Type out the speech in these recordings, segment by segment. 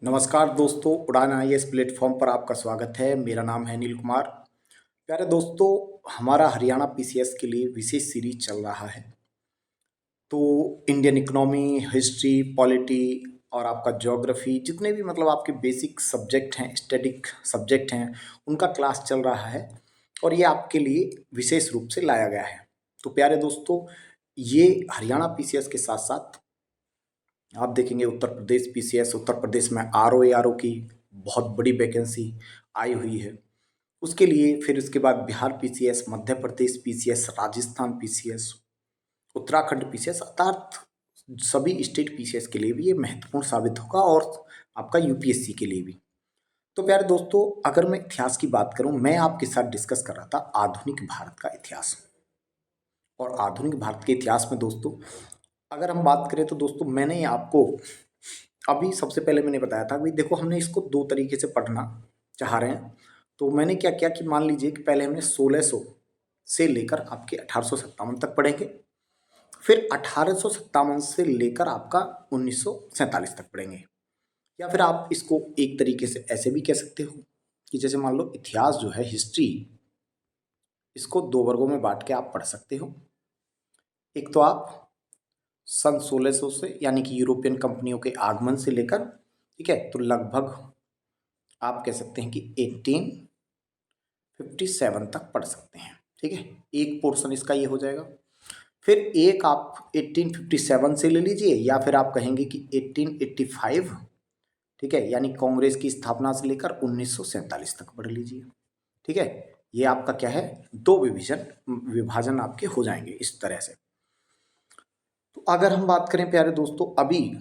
नमस्कार दोस्तों, उड़ान आईएएस प्लेटफॉर्म पर आपका स्वागत है। मेरा नाम है अनिल कुमार। प्यारे दोस्तों, हमारा हरियाणा पीसीएस के लिए विशेष सीरीज चल रहा है। तो इंडियन इकोनॉमी, हिस्ट्री, पॉलिटी और आपका ज्योग्राफी, जितने भी मतलब आपके बेसिक सब्जेक्ट हैं, स्टैटिक सब्जेक्ट हैं, उनका क्लास चल रहा है और ये आपके लिए विशेष रूप से लाया गया है। तो प्यारे दोस्तों, ये हरियाणा पीसीएस के साथ साथ आप देखेंगे उत्तर प्रदेश पीसीएस, उत्तर प्रदेश में आरओ एआरओ की बहुत बड़ी वैकेंसी आई हुई है। उसके लिए फिर उसके बाद Bihar PCS, Madhya Pradesh PCS, Rajasthan PCS, Uttarakhand PCS, अर्थात सभी स्टेट पीसीएस के लिए भी ये महत्वपूर्ण साबित होगा और आपका यूपीएससी के लिए भी। तो प्यारे दोस्तों, अगर मैं इतिहास की बात करूं, मैं आपके साथ डिस्कस कर रहा था आधुनिक भारत का इतिहास। और आधुनिक भारत के इतिहास में दोस्तों, अगर हम बात करें तो दोस्तों, मैंने आपको अभी सबसे पहले मैंने बताया था भाई देखो, हमने इसको दो तरीके से पढ़ना चाह रहे हैं। तो मैंने क्या किया कि मान लीजिए कि पहले हमने 1600 से लेकर आपके 1857 तक पढ़ेंगे, फिर 1857 से लेकर आपका 1947 तक पढ़ेंगे। या फिर आप इसको एक तरीके से ऐसे भी कह सकते हो कि जैसे मान लो इतिहास जो है, हिस्ट्री, इसको दो वर्गों में बांट के आप पढ़ सकते हो। एक तो आप सन 1600 से, यानी कि यूरोपियन कंपनियों के आगमन से लेकर, ठीक है, तो लगभग आप कह सकते हैं कि 1857 तक पढ़ सकते हैं। ठीक है, एक पोर्शन इसका ये हो जाएगा। फिर एक आप 1857 से ले लीजिए, या फिर आप कहेंगे कि 1885, ठीक है, यानी कांग्रेस की स्थापना से लेकर 1947 तक पढ़ लीजिए। ठीक है, ये आपका क्या है, दो विभाजन आपके हो जाएंगे इस तरह से। तो अगर हम बात करें प्यारे दोस्तों, अभी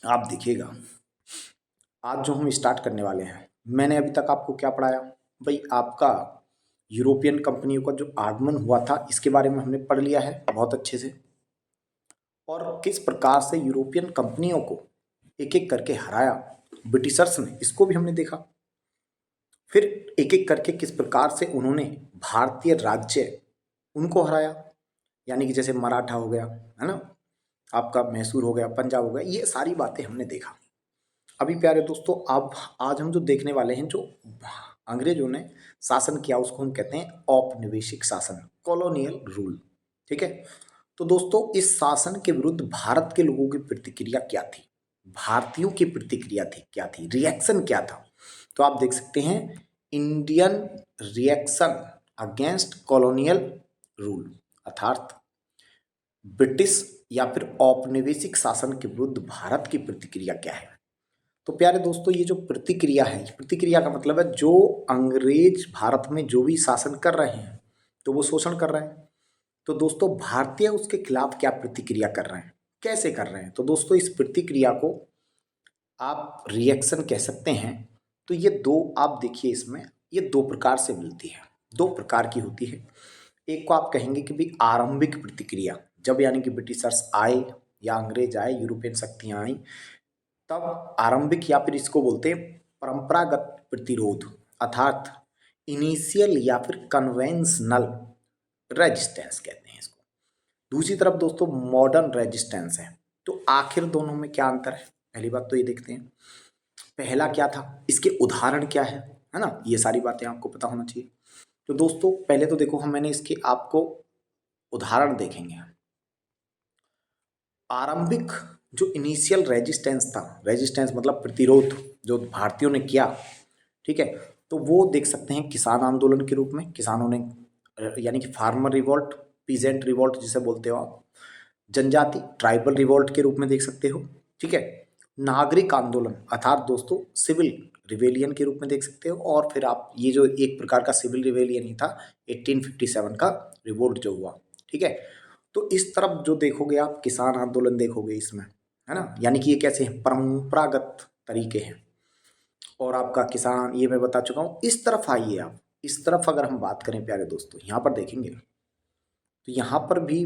आप देखिएगा, आज जो हम स्टार्ट करने वाले हैं, मैंने अभी तक आपको क्या पढ़ाया भाई, आपका यूरोपियन कंपनियों का जो आगमन हुआ था इसके बारे में हमने पढ़ लिया है बहुत अच्छे से, और किस प्रकार से यूरोपियन कंपनियों को एक एक करके हराया ब्रिटिशर्स ने, इसको भी हमने देखा। फिर एक एक करके किस प्रकार से उन्होंने भारतीय राज्य उनको हराया, यानी कि जैसे मराठा हो गया, है ना, आपका मैसूर हो गया, पंजाब हो गया, ये सारी बातें हमने देखा। अभी प्यारे दोस्तों, अब आज हम जो देखने वाले हैं, जो अंग्रेजों ने शासन किया उसको हम कहते हैं औपनिवेशिक शासन, कॉलोनियल रूल। ठीक है, तो दोस्तों, इस शासन के विरुद्ध भारत के लोगों की प्रतिक्रिया क्या थी, भारतीयों की प्रतिक्रिया थी क्या थी, रिएक्शन क्या था। तो आप देख सकते हैं, Indian reaction against colonial rule, अर्थात ब्रिटिश या फिर औपनिवेशिक शासन के विरुद्ध भारत की प्रतिक्रिया क्या है। तो प्यारे दोस्तों, ये जो प्रतिक्रिया है, प्रतिक्रिया का मतलब है जो अंग्रेज भारत में जो भी शासन कर रहे हैं, तो वो शोषण कर रहे हैं, तो दोस्तों भारतीय उसके खिलाफ क्या प्रतिक्रिया कर रहे हैं, कैसे कर रहे हैं। तो दोस्तों, इस प्रतिक्रिया को आप रिएक्शन कह सकते हैं। तो ये दो, आप देखिए इसमें, ये दो प्रकार से मिलती है, दो प्रकार की होती है। एक को आप कहेंगे कि भाई आरंभिक प्रतिक्रिया, जब यानी कि ब्रिटिशर्स आए या अंग्रेज आए, यूरोपियन शक्तियां आई, तब आरंभिक, या फिर इसको बोलते हैं परंपरागत प्रतिरोध, अर्थात इनिशियल या फिर कन्वेंशनल रेजिस्टेंस कहते हैं इसको। दूसरी तरफ दोस्तों मॉडर्न रेजिस्टेंस है। तो आखिर दोनों में क्या अंतर है, पहली बात तो ये देखते हैं, पहला क्या था, इसके उदाहरण क्या है ना, ये सारी बातें आपको पता होना चाहिए। तो दोस्तों पहले तो देखो, हम मैंने इसके आपको उदाहरण देखेंगे। आरंभिक जो इनिशियल रेजिस्टेंस था, रेजिस्टेंस मतलब प्रतिरोध जो भारतीयों ने किया, ठीक है, तो वो देख सकते हैं किसान आंदोलन के रूप में, किसानों ने, यानी कि फार्मर रिवॉल्ट, पीजेंट रिवॉल्ट जिसे बोलते हो आप, जनजाति ट्राइबल रिवॉल्ट के रूप में देख सकते हो। ठीक है, नागरिक आंदोलन अर्थात दोस्तों सिविल रिवेलियन के रूप में देख सकते हो। और फिर आप ये जो एक प्रकार का सिविल रिवेलियन ही था 1857 का रिवोल्ट जो हुआ। ठीक है, तो इस तरफ जो देखोगे आप किसान आंदोलन देखोगे इसमें, है ना, यानी कि ये कैसे हैं, परंपरागत तरीके हैं। और आपका किसान, ये मैं बता चुका हूँ। इस तरफ आइए आप, इस तरफ अगर हम बात करें प्यारे दोस्तों, यहाँ पर देखेंगे तो यहाँ पर भी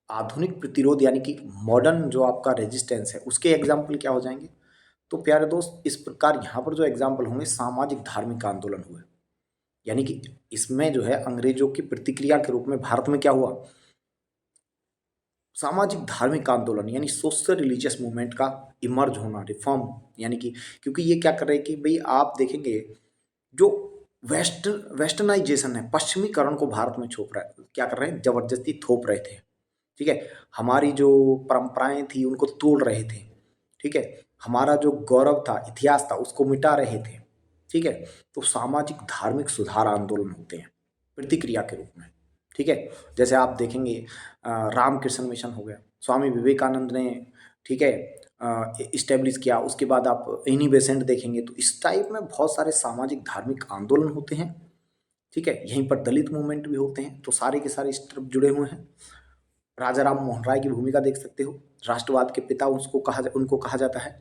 आधुनिक प्रतिरोध, यानी कि मॉडर्न जो आपका रेजिस्टेंस है, उसके एग्जाम्पल क्या हो जाएंगे। तो प्यारे दोस्त, इस प्रकार यहाँ पर जो एग्जाम्पल होंगे, सामाजिक धार्मिक आंदोलन हुए, यानी कि इसमें जो है अंग्रेजों की प्रतिक्रिया के रूप में भारत में क्या हुआ, सामाजिक धार्मिक आंदोलन यानी सोशल रिलीजियस मूवमेंट का इमर्ज होना, रिफॉर्म, यानी कि क्योंकि ये क्या कर रहे हैं कि भाई आप देखेंगे जो वेस्टर्नाइजेशन है, पश्चिमीकरण को भारत में छोप रहा है, क्या कर रहे हैं, जबरदस्ती थोप रहे थे। ठीक है, हमारी जो परंपराएं थी उनको तोड़ रहे थे। ठीक है, हमारा जो गौरव था, इतिहास था, उसको मिटा रहे थे। ठीक है, तो सामाजिक धार्मिक सुधार आंदोलन होते हैं प्रतिक्रिया के रूप में। ठीक है, जैसे आप देखेंगे रामकृष्ण मिशन हो गया, स्वामी विवेकानंद ने, ठीक है, इस्टेब्लिश किया। उसके बाद आप एनी बेसेंट देखेंगे तो इस टाइप में बहुत सारे सामाजिक धार्मिक आंदोलन होते हैं। ठीक है, यहीं पर दलित मूवमेंट भी होते हैं, तो सारे के सारे इस तरफ जुड़े हुए हैं। राजा राम मोहन राय की भूमिका देख सकते हो, राष्ट्रवाद के पिता उनको कहा जाता है।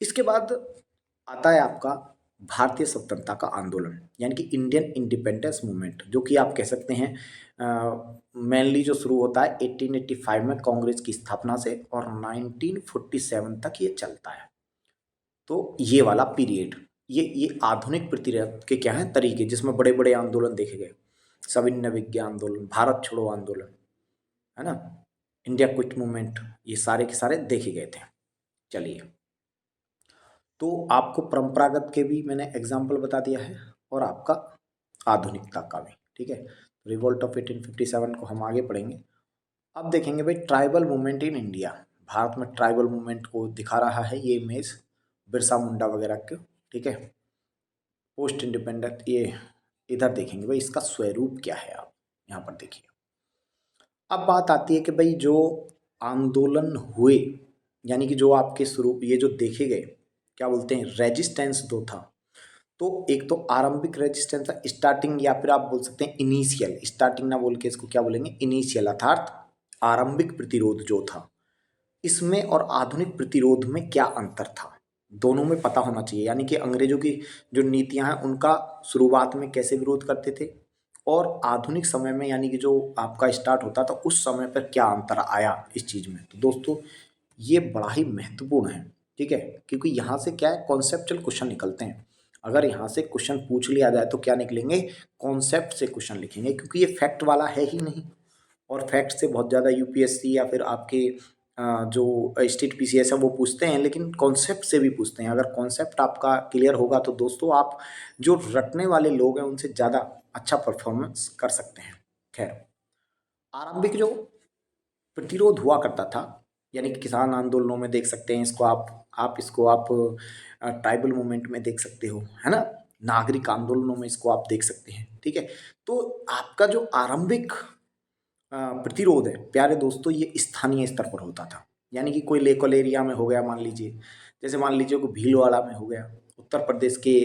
इसके बाद आता है आपका भारतीय स्वतंत्रता का आंदोलन यानी कि इंडियन इंडिपेंडेंस मूवमेंट, जो कि आप कह सकते हैं मेनली जो शुरू होता है 1885 में कांग्रेस की स्थापना से और 1947 तक ये चलता है। तो ये वाला पीरियड, ये आधुनिक प्रतिरोध के क्या हैं तरीके, जिसमें बड़े बड़े आंदोलन देखे गए, सविनय विज्ञान आंदोलन, भारत छोड़ो आंदोलन, है ना, इंडिया क्विट मूवमेंट, ये सारे के सारे देखे गए थे। चलिए, तो आपको परंपरागत के भी मैंने एग्जाम्पल बता दिया है और आपका आधुनिकता का भी। ठीक है, रिवोल्ट ऑफ 1857 को हम आगे पढ़ेंगे। अब देखेंगे भाई tribal movement in India, Bharat में ट्राइबल मूवमेंट को दिखा रहा है ये इमेज, बिरसा मुंडा वगैरह के। ठीक है, पोस्ट इंडिपेंडेंट, ये इधर देखेंगे भाई इसका स्वरूप क्या है, आप यहाँ पर देखिए। अब बात आती है कि भाई जो आंदोलन हुए, यानी कि जो आपके स्वरूप ये जो देखे गए, क्या बोलते हैं, रेजिस्टेंस दो था। तो एक तो आरंभिक रेजिस्टेंस था, स्टार्टिंग, या फिर आप बोल सकते हैं इनिशियल, स्टार्टिंग ना बोल के इसको क्या बोलेंगे, इनिशियल, अर्थात आरंभिक प्रतिरोध जो था। इसमें और आधुनिक प्रतिरोध में क्या अंतर था, दोनों में पता होना चाहिए। यानी कि अंग्रेजों की जो नीतियां हैं उनका शुरुआत में कैसे विरोध करते थे और आधुनिक समय में यानी कि जो आपका स्टार्ट होता था उस समय पर क्या अंतर आया इस चीज़ में। तो दोस्तों ये बड़ा ही महत्वपूर्ण है। ठीक है, क्योंकि यहाँ से क्या है, कॉन्सेप्चुअल क्वेश्चन निकलते हैं। अगर यहाँ से क्वेश्चन पूछ लिया जाए तो क्या निकलेंगे, कॉन्सेप्ट से क्वेश्चन लिखेंगे, क्योंकि ये फैक्ट वाला है ही नहीं। और फैक्ट से बहुत ज़्यादा यूपीएससी या फिर आपके जो स्टेट पीसीएस है वो पूछते हैं, लेकिन कॉन्सेप्ट से भी पूछते हैं। अगर कॉन्सेप्ट आपका क्लियर होगा तो दोस्तों आप जो रटने वाले लोग हैं उनसे ज़्यादा अच्छा परफॉर्मेंस कर सकते हैं। खैर, आरंभिक जो प्रतिरोध हुआ करता था, यानी कि किसान आंदोलनों में देख सकते हैं इसको, आप ट्राइबल मूवमेंट में देख सकते हो, है ना, नागरिक आंदोलनों में इसको आप देख सकते हैं। ठीक है, तो आपका जो आरंभिक प्रतिरोध है प्यारे दोस्तों, ये स्थानीय स्तर पर होता था। यानी कि कोई लोकल एरिया में हो गया, मान लीजिए, जैसे मान लीजिए को भीलवाड़ा में हो गया, उत्तर प्रदेश के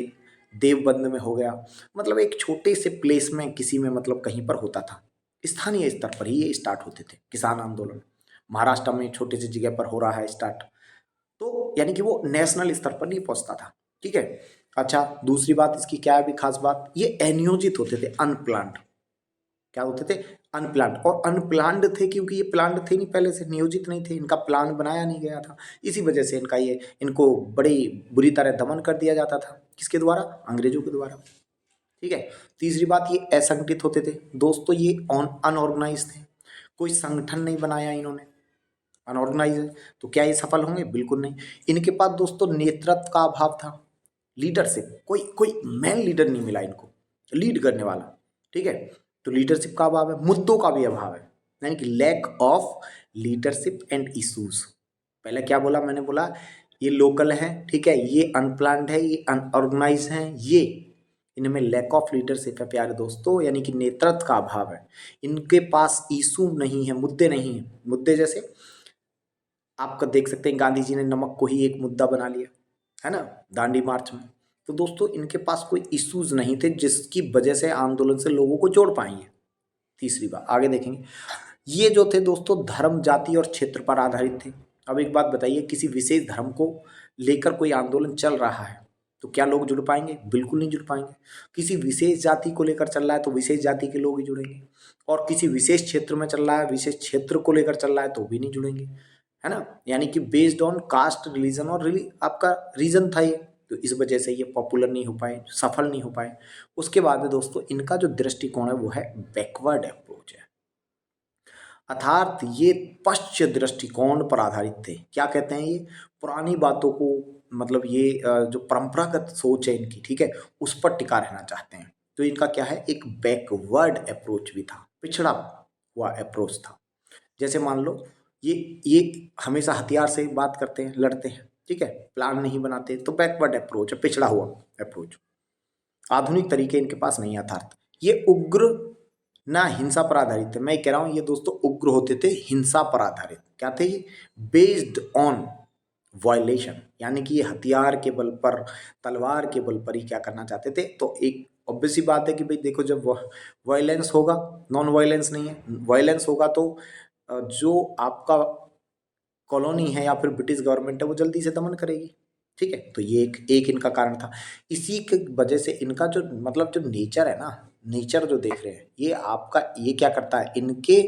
देवबंद में हो गया, मतलब एक छोटे से प्लेस में किसी में मतलब कहीं पर होता था। स्थानीय स्तर पर ही ये स्टार्ट होते थे किसान आंदोलन। महाराष्ट्र में छोटे सी जगह पर हो रहा है स्टार्ट, तो यानी कि वो नेशनल स्तर पर नहीं पहुंचता था। ठीक है, अच्छा, दूसरी बात इसकी क्या है भी खास बात, ये अनियोजित होते थे, अनप्लान्ड। क्या होते थे, अनप्लान्ड। और अनप्लान्ड थे क्योंकि ये प्लान्ड थे नहीं, पहले से नियोजित नहीं थे, इनका प्लान बनाया नहीं गया था। इसी वजह से इनको बड़ी बुरी तरह दमन कर दिया जाता था, किसके द्वारा, अंग्रेजों के द्वारा। ठीक है, तीसरी बात, ये असंगठित होते थे दोस्तों, ये अनऑर्गेनाइज थे, कोई संगठन नहीं बनाया इन्होंने, अनऑर्गेनाइज है, तो क्या ये सफल होंगे, बिल्कुल नहीं। इनके पास दोस्तों नेतृत्व का अभाव था, लीडरशिप, कोई कोई मैन लीडर नहीं मिला इनको लीड करने वाला। ठीक है, तो लीडरशिप का अभाव है, मुद्दों का भी अभाव है, यानी कि lack of leadership and issues. पहले क्या बोला मैंने, बोला ये लोकल है, ठीक है, ये अनप्लान्ड है, ये अनऑर्गेनाइज है, ये इनमें लैक ऑफ लीडरशिप है प्यारे दोस्तों, यानी कि नेतृत्व का अभाव है। इनके पास इशू नहीं है, मुद्दे नहीं है। मुद्दे जैसे आपका देख सकते हैं, गांधी जी ने नमक को ही एक मुद्दा बना लिया, है ना, दांडी मार्च में। तो दोस्तों इनके पास कोई इश्यूज नहीं थे जिसकी वजह से आंदोलन से लोगों को जोड़ पाएंगे। तीसरी बात आगे देखेंगे, ये जो थे दोस्तों धर्म, जाति और क्षेत्र पर आधारित थे। अब एक बात बताइए, किसी विशेष धर्म को लेकर कोई आंदोलन चल रहा है तो क्या लोग जुड़ पाएंगे, बिल्कुल नहीं जुड़ पाएंगे। किसी विशेष जाति को लेकर चल रहा है तो विशेष जाति के लोग ही जुड़ेंगे, और किसी विशेष क्षेत्र में चल रहा है, विशेष क्षेत्र को लेकर चल रहा है तो भी नहीं जुड़ेंगे, है ना। यानी कि बेस्ड ऑन कास्ट, रिलीजन और आपका रीजन था ये, तो इस वजह से ये पॉपुलर नहीं हो पाए, सफल नहीं हो पाए। उसके बाद में दोस्तों इनका जो दृष्टिकोण है वो है बैकवर्ड अप्रोच है। अर्थात ये पश्चिम दृष्टिकोण पर आधारित थे। क्या कहते हैं ये? पुरानी बातों को, मतलब ये जो परंपरागत सोच है इनकी, ठीक है, उस पर टिका रहना चाहते हैं। तो इनका क्या है, एक बैकवर्ड अप्रोच भी था, पिछड़ा हुआ अप्रोच था। जैसे मान लो ये हमेशा हथियार से बात करते हैं, लड़ते हैं, ठीक है, प्लान नहीं बनाते, तो बैकवर्ड अप्रोच है, पिछड़ा हुआ अप्रोच। आधुनिक तरीके इनके पास नहीं, अर्थात ये उग्र ना हिंसा पर आधारित थे। मैं कह रहा हूं ये दोस्तों उग्र होते थे, हिंसा पर आधारित। क्या थे ये? बेस्ड ऑन वायलेशन, यानी कि ये हथियार के बल पर, तलवार के बल पर ही क्या करना चाहते थे। तो एक ऑब्वियस सी बात है कि भाई देखो, जब वायलेंस होगा, नॉन वायलेंस नहीं है, वायलेंस होगा तो जो आपका कॉलोनी है या फिर ब्रिटिश गवर्नमेंट है वो जल्दी से दमन करेगी, ठीक है। तो ये एक इनका कारण था। इसी के वजह से इनका जो मतलब जो नेचर है ना, नेचर जो देख रहे हैं ये आपका, ये क्या करता है, इनके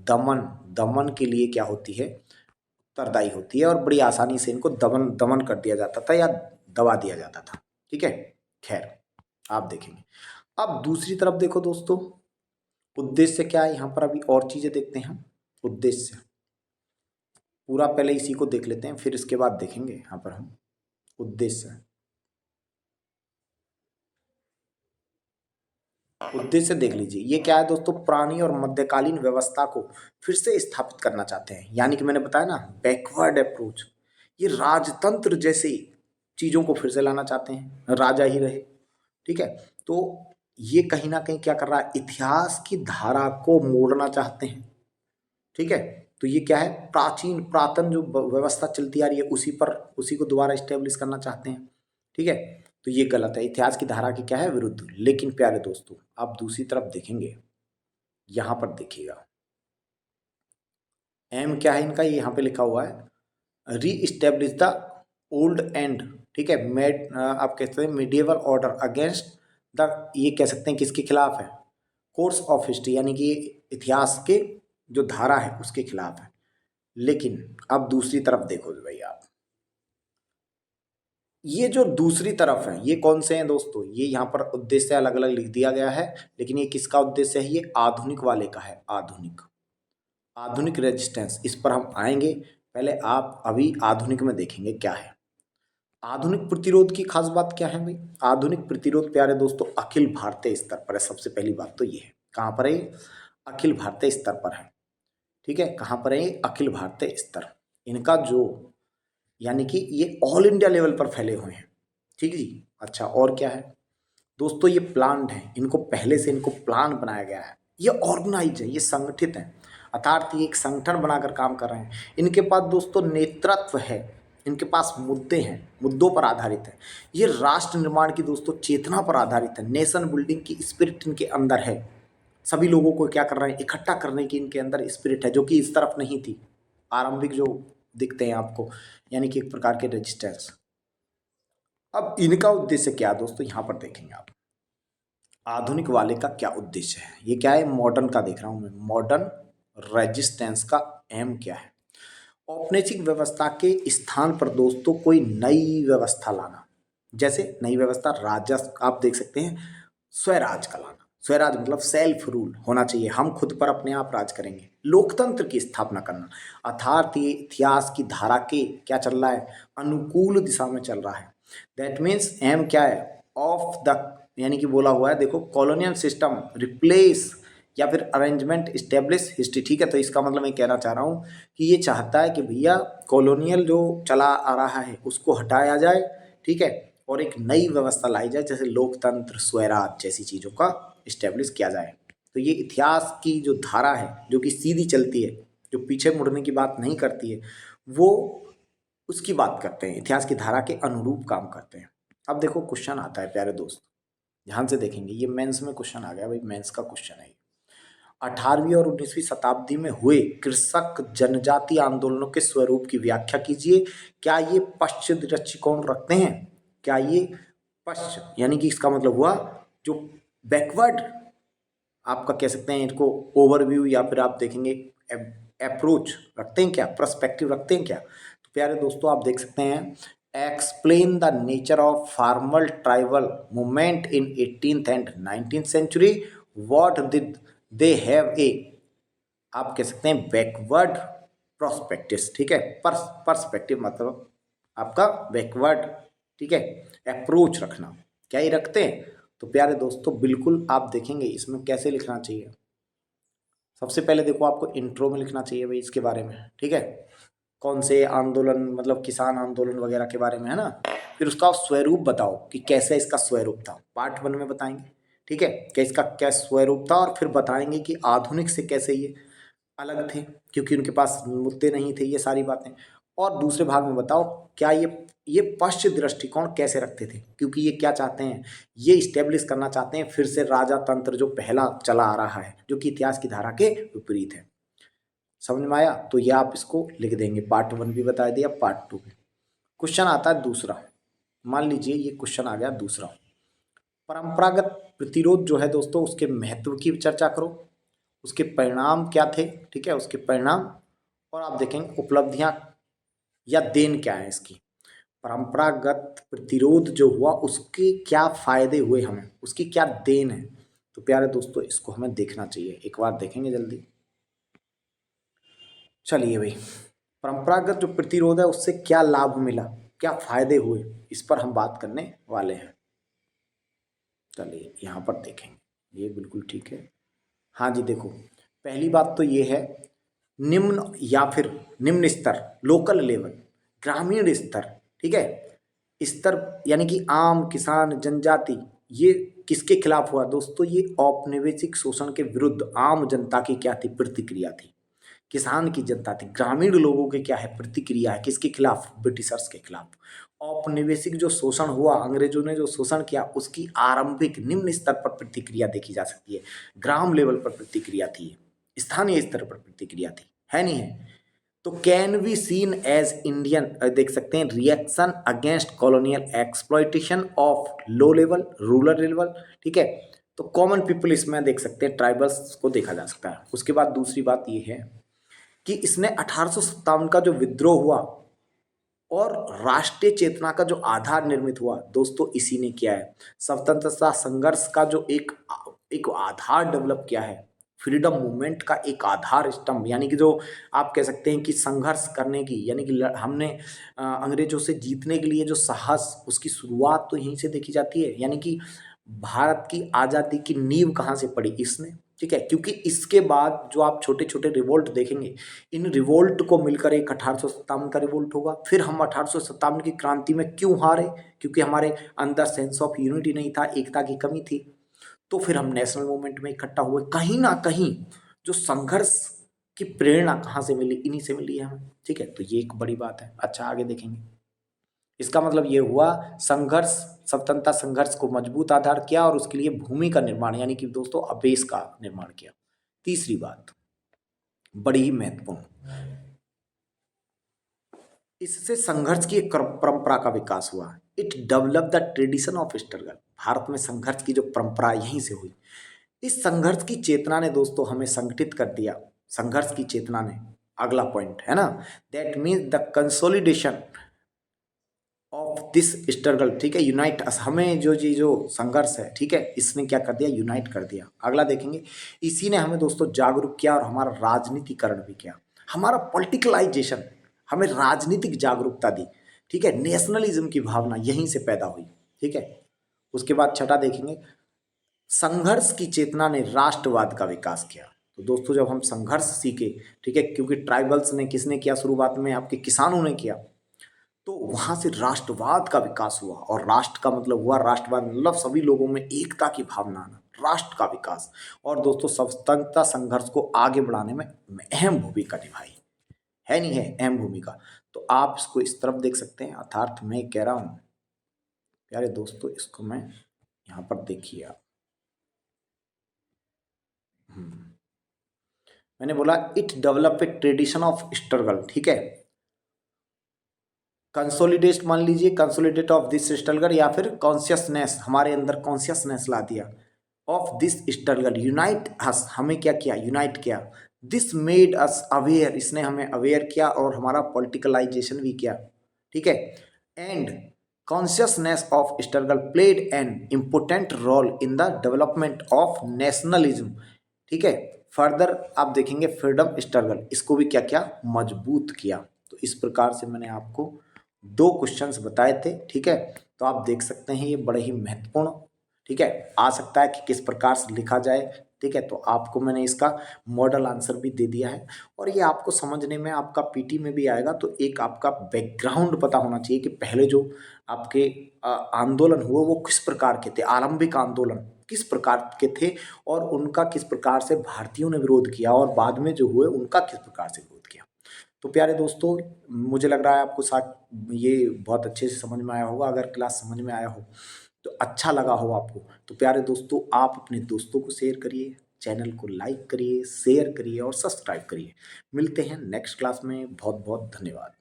दमन दमन के लिए क्या होती है, उत्तरदायी होती है, और बड़ी आसानी से इनको दमन दमन कर दिया जाता था या दबा दिया जाता था, ठीक है। खैर, आप देखेंगे। अब दूसरी तरफ देखो दोस्तों, उद्देश्य क्या है यहाँ पर, अभी और चीजें देखते हैं हम। उद्देश्य पूरा पहले इसी को देख लेते हैं, फिर इसके बाद देखेंगे यहाँ पर हम उद्देश्य। उद्देश्य देख लीजिए, ये क्या है दोस्तों, पुरानी और मध्यकालीन व्यवस्था को फिर से स्थापित करना चाहते हैं। यानी कि मैंने बताया ना, बैकवर्ड अप्रोच। ये राजतंत्र जैसे चीजों को फिर से लाना चाहते हैं, राजा ही रहे, ठीक है। तो ये कहीं ना कहीं क्या कर रहा है, इतिहास की धारा को मोड़ना चाहते हैं, ठीक है। तो ये क्या है, प्राचीन पुरातन जो व्यवस्था चलती आ रही है उसी पर, उसी को दोबारा स्टेब्लिश करना चाहते हैं, ठीक है। तो ये गलत है, इतिहास की धारा की क्या है, विरुद्ध। लेकिन प्यारे दोस्तों, आप दूसरी तरफ देखेंगे, यहां पर देखिएगा, एम क्या है इनका, ये यहाँ पे लिखा हुआ है, री इस्टेब्लिश द ओल्ड एंड, ठीक है, मेड, आप कहते हैं मिडिएवल ऑर्डर अगेंस्ट द, ये कह सकते हैं किसके खिलाफ है, कोर्स ऑफ हिस्ट्री, यानी कि इतिहास के जो धारा है उसके खिलाफ है। लेकिन अब दूसरी तरफ देखो भाई आप, ये जो दूसरी तरफ है ये कौन से हैं दोस्तों, ये यहाँ पर उद्देश्य अलग अलग लिख दिया गया है, लेकिन ये किसका उद्देश्य है, ये आधुनिक वाले का है। आधुनिक, आधुनिक रेजिस्टेंस, इस पर हम आएंगे। पहले आप अभी आधुनिक में देखेंगे क्या है। आधुनिक प्रतिरोध की खास बात क्या है भाई, आधुनिक प्रतिरोध प्यारे दोस्तों अखिल भारतीय स्तर पर है। सबसे पहली बात तो ये है, कहाँ पर है, अखिल भारतीय स्तर पर है, ठीक है। कहाँ पर है, अखिल भारतीय स्तर। इनका जो, यानी कि ये ऑल इंडिया लेवल पर फैले हुए हैं, ठीक जी। अच्छा, और क्या है दोस्तों, ये प्लान्ड है, इनको पहले से इनको प्लान बनाया गया है, ये ऑर्गेनाइज है, ये संगठित है, अर्थात ये एक संगठन बनाकर काम कर रहे हैं। इनके पास दोस्तों नेतृत्व है, इनके पास मुद्दे हैं, मुद्दों पर आधारित है। ये राष्ट्र निर्माण की दोस्तों चेतना पर आधारित है, नेशन बिल्डिंग की स्पिरिट इनके अंदर है। सभी लोगों को क्या कर रहे हैं, इकट्ठा करने की इनके अंदर स्पिरिट है, जो कि इस तरफ नहीं थी। आरंभिक जो दिखते हैं आपको, यानी कि एक प्रकार के रेजिस्टेंस। अब इनका उद्देश्य क्या है दोस्तों, यहां पर देखेंगे आप, आधुनिक वाले का क्या उद्देश्य है। ये क्या है, मॉडर्न का देख रहा हूं मैं, मॉडर्न रेजिस्टेंस का एम क्या है, औपनिवेशिक व्यवस्था के स्थान पर दोस्तों कोई नई व्यवस्था लाना। जैसे नई व्यवस्था, राजस्व, आप देख सकते हैं, स्वराज का लाना। स्वराज मतलब सेल्फ रूल होना चाहिए, हम खुद पर अपने आप राज करेंगे। लोकतंत्र की स्थापना करना, अर्थात ये इतिहास की धारा के क्या चल रहा है, अनुकूल दिशा में चल रहा है। दैट मीन्स एम क्या है, ऑफ द, यानी कि बोला हुआ है देखो, कॉलोनियल सिस्टम रिप्लेस या फिर अरेंजमेंट स्टेब्लिश हिस्ट्री, ठीक है। तो इसका मतलब मैं कहना चाह रहा हूँ कि ये चाहता है कि भैया कॉलोनियल जो चला आ रहा है उसको हटाया जाए, ठीक है, और एक नई व्यवस्था लाई जाए, जैसे लोकतंत्र, स्वराज जैसी चीज़ों का इस्टेब्लिश किया जाए। तो ये इतिहास की जो धारा है, जो कि सीधी चलती है, जो पीछे मुड़ने की बात नहीं करती है, वो उसकी बात करते हैं, इतिहास की धारा के अनुरूप काम करते हैं। अब देखो क्वेश्चन आता है प्यारे दोस्त, ध्यान से देखेंगे, ये मेंस में क्वेश्चन आ गया भाई, मेंस का क्वेश्चन है। 18वीं और 19वीं शताब्दी में हुए कृषक जनजाति आंदोलनों के स्वरूप की व्याख्या कीजिए। क्या ये पश्चिम दृष्टिकोण रखते हैं, क्या ये पश्चिम, यानी कि इसका मतलब हुआ जो बैकवर्ड, आपका कह सकते हैं इनको ओवरव्यू, या फिर आप देखेंगे अप्रोच रखते हैं क्या, पर्सपेक्टिव रखते हैं क्या। तो प्यारे दोस्तों आप देख सकते हैं, explain the nature of formal tribal movement in 18th and 19th century, what did they have a आप कह सकते हैं बैकवर्ड प्रोस्पेक्टिव, ठीक है। पर्सपेक्टिव मतलब आपका बैकवर्ड, ठीक है, अप्रोच रखना, क्या ही रखते हैं। तो प्यारे दोस्तों बिल्कुल आप देखेंगे इसमें कैसे लिखना चाहिए। सबसे पहले देखो आपको इंट्रो में लिखना चाहिए भाई इसके बारे में, ठीक है, कौन से आंदोलन मतलब किसान आंदोलन वगैरह के बारे में, है ना। फिर उसका स्वरूप बताओ कि कैसे इसका स्वरूप था, पार्ट 1 में बताएंगे, ठीक है, कि इसका क्या स्वरूप था, और फिर बताएंगे कि आधुनिक से कैसे ये अलग थे, क्योंकि उनके पास मुद्दे नहीं थे, ये सारी बातें। और दूसरे भाग में बताओ क्या ये पश्चिम दृष्टिकोण कैसे रखते थे, क्योंकि ये क्या चाहते हैं, ये इस्टेब्लिश करना चाहते हैं फिर से राजा तंत्र जो पहला चला आ रहा है, जो कि इतिहास की धारा के विपरीत है। समझ में आया। तो ये आप इसको लिख देंगे, पार्ट 1 भी बता दिया, पार्ट 2 भी। क्वेश्चन आता है दूसरा, मान लीजिए ये क्वेश्चन आ गया दूसरा, परंपरागत प्रतिरोध जो है दोस्तों उसके महत्व की चर्चा करो, उसके परिणाम क्या थे, ठीक है, उसके परिणाम, और आप देखेंगे उपलब्धियां या देन क्या है इसकी। परंपरागत प्रतिरोध जो हुआ उसके क्या फायदे हुए हमें, उसकी क्या देन है। तो प्यारे दोस्तों इसको हमें देखना चाहिए, एक बार देखेंगे जल्दी। चलिए भाई, परंपरागत जो प्रतिरोध है उससे क्या लाभ मिला, क्या फायदे हुए, इस पर हम बात करने वाले हैं। चलिए यहाँ पर देखेंगे, ये बिल्कुल ठीक है। हाँ जी देखो, पहली बात तो ये है, निम्न या फिर निम्न स्तर, लोकल लेवल, ग्रामीण स्तर, ठीक है, स्तर यानी कि आम किसान जनजाति, ये किसके खिलाफ हुआ दोस्तों, ये औपनिवेशिक शोषण के विरुद्ध आम जनता की क्या थी, प्रतिक्रिया थी। किसान की जनता थी, ग्रामीण लोगों के क्या है, प्रतिक्रिया है, किसके खिलाफ, ब्रिटिशर्स के खिलाफ। औपनिवेशिक जो शोषण हुआ, अंग्रेजों ने जो शोषण किया, उसकी आरंभिक निम्न स्तर पर प्रतिक्रिया देखी जा सकती है, ग्राम लेवल पर प्रतिक्रिया थी, स्थानीय स्तर पर प्रतिक्रिया थी, है नहीं है। तो can be seen as Indian, देख सकते हैं, reaction against colonial exploitation of low level rural level, ठीक है। तो कॉमन पीपल इसमें देख सकते हैं, ट्राइबल्स को देखा जा सकता है। उसके बाद दूसरी बात यह है कि इसने 1857 का जो विद्रोह हुआ और राष्ट्रीय चेतना का जो आधार निर्मित हुआ दोस्तों, इसी ने किया है। स्वतंत्रता संघर्ष का जो एक एक आधार डेवलप किया है, फ्रीडम मूवमेंट का एक आधार स्तंभ, यानी कि जो आप कह सकते हैं कि संघर्ष करने की, यानी कि हमने अंग्रेजों से जीतने के लिए जो साहस, उसकी शुरुआत तो यहीं से देखी जाती है। यानी कि भारत की आज़ादी की नींव कहाँ से पड़ी, इसने, ठीक है। क्योंकि इसके बाद जो आप छोटे छोटे रिवोल्ट देखेंगे, इन रिवोल्ट को मिलकर एक 1857 का रिवोल्ट होगा। फिर हम 1857 की क्रांति में क्यों हारे, क्योंकि हमारे अंदर सेंस ऑफ यूनिटी नहीं था, एकता की कमी थी। तो फिर हम नेशनल मूवमेंट में इकट्ठा हुए, कहीं ना कहीं जो संघर्ष की प्रेरणा कहाँ से मिली, इन्हीं से मिली है हमें, ठीक है। तो ये एक बड़ी बात है। अच्छा आगे देखेंगे, इसका मतलब ये हुआ संघर्ष, स्वतंत्रता संघर्ष को मजबूत आधार किया और उसके लिए भूमि का निर्माण, यानी कि दोस्तों अबेस का निर्माण किया। तीसरी बात बड़ी ही महत्वपूर्ण, इससे संघर्ष की एक परंपरा का विकास हुआ। It develop the tradition of struggle, Bharat में संघर्ष की जो परंपरा यहीं से हुई। इस संघर्ष की चेतना ने दोस्तों हमें संगठित कर दिया, संघर्ष की चेतना ने, अगला पॉइंट है ना, that means the consolidation of this struggle, ठीक है, यूनाइट अस, हमें जो संघर्ष है, ठीक है, इसने क्या कर दिया, यूनाइट कर दिया। अगला देखेंगे, इसी ने हमें दोस्तों जागरूक किया और हमारा राजनीतिकरण भी किया, हमारा पॉलिटिकलाइजेशन, हमें राजनीतिक जागरूकता दी, ठीक है, नेशनलिज्म की भावना यहीं से पैदा हुई, ठीक है। उसके बाद छठा देखेंगे, संघर्ष की चेतना ने राष्ट्रवाद का विकास किया। तो दोस्तों जब हम संघर्ष सीखे, ठीक है, क्योंकि ट्राइबल्स ने किसने किया, शुरुआत में आपके किसानों ने किया, तो वहां से राष्ट्रवाद का विकास हुआ। और राष्ट्र का मतलब हुआ, राष्ट्रवाद मतलब सभी लोगों में एकता की भावना आना, राष्ट्र का विकास। और दोस्तों स्वतंत्रता संघर्ष को आगे बढ़ाने में अहम भूमिका निभाई, है नहीं है, अहम भूमिका। तो आप इसको इस तरफ देख सकते हैं, अर्थात मैं कह रहा हूं प्यारे दोस्तों, इसको मैं यहां पर देखिए आप, मैंने बोला it develop a tradition of struggle, ठीक है, कंसोलिडेट मान लीजिए, कंसोलिडेट ऑफ दिस स्ट्रगल, या फिर कॉन्शियसनेस, हमारे अंदर कॉन्शियसनेस ला दिया ऑफ दिस स्ट्रगल, यूनाइट अस, हमें क्या किया, यूनाइट किया। दिस मेड अस अवेयर, इसने हमें अवेयर किया और हमारा पॉलिटिकलाइजेशन भी किया, ठीक है। And consciousness of struggle played an important role in the development of nationalism, ठीक है, फर्दर आप देखेंगे फ्रीडम स्ट्रगल, इसको भी क्या क्या मजबूत किया। तो इस प्रकार से मैंने आपको 2 क्वेश्चंस बताए थे, ठीक है। तो आप देख सकते हैं ये बड़े ही महत्वपूर्ण, ठीक है, आ सकता है कि किस प्रकार से लिखा जाए, ठीक है। तो आपको मैंने इसका मॉडल आंसर भी दे दिया है, और ये आपको समझने में आपका पीटी में भी आएगा। तो एक आपका बैकग्राउंड पता होना चाहिए कि पहले जो आपके आंदोलन हुए वो किस प्रकार के थे, आरंभिक आंदोलन किस प्रकार के थे, और उनका किस प्रकार से भारतीयों ने विरोध किया, और बाद में जो हुए उनका किस प्रकार से विरोध किया। तो प्यारे दोस्तों, मुझे लग रहा है आपको साथ ये बहुत अच्छे से समझ में आया होगा। अगर क्लास समझ में आया हो तो अच्छा लगा हो आपको, तो प्यारे दोस्तों आप अपने दोस्तों को शेयर करिए, चैनल को लाइक करिए, शेयर करिए और सब्सक्राइब करिए। मिलते हैं नेक्स्ट क्लास में। बहुत बहुत धन्यवाद।